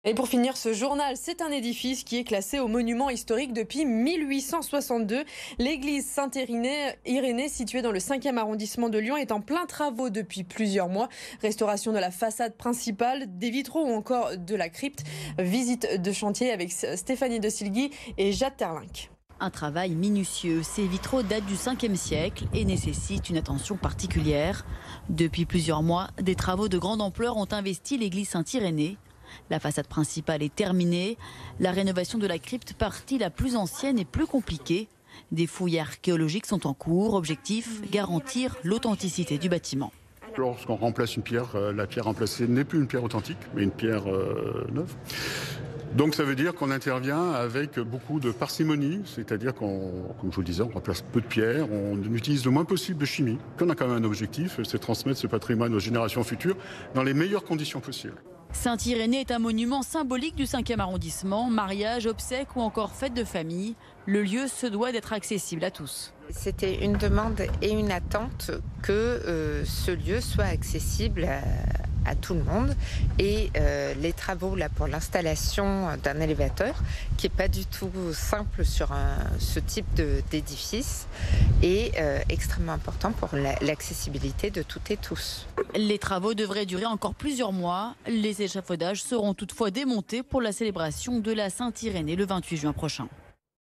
Et pour finir ce journal, c'est un édifice qui est classé au monument historique depuis 1862. L'église Saint-Irénée, située dans le 5e arrondissement de Lyon, est en plein travaux depuis plusieurs mois. Restauration de la façade principale, des vitraux ou encore de la crypte. Visite de chantier avec Stéphanie de Silguy et Jade Terlinck. Un travail minutieux. Ces vitraux datent du 5e siècle et nécessitent une attention particulière. Depuis plusieurs mois, des travaux de grande ampleur ont investi l'église Saint-Irénée. La façade principale est terminée. La rénovation de la crypte, partie la plus ancienne, est plus compliquée. Des fouilles archéologiques sont en cours. Objectif, garantir l'authenticité du bâtiment. Lorsqu'on remplace une pierre, la pierre remplacée n'est plus une pierre authentique, mais une pierre neuve. Donc ça veut dire qu'on intervient avec beaucoup de parcimonie, c'est-à-dire qu'on, comme je vous le disais, on remplace peu de pierres, on utilise le moins possible de chimie. On a quand même un objectif, c'est transmettre ce patrimoine aux générations futures dans les meilleures conditions possibles. Saint-Irénée est un monument symbolique du 5e arrondissement. Mariage, obsèques ou encore fêtes de famille. Le lieu se doit d'être accessible à tous. C'était une demande et une attente que ce lieu soit accessible à tout le monde. Et les travaux là pour l'installation d'un élévateur, qui n'est pas du tout simple sur ce type d'édifice, est extrêmement important pour l'accessibilité de toutes et tous. Les travaux devraient durer encore plusieurs mois. Les échafaudages seront toutefois démontés pour la célébration de la Saint-Irénée le 28 juin prochain.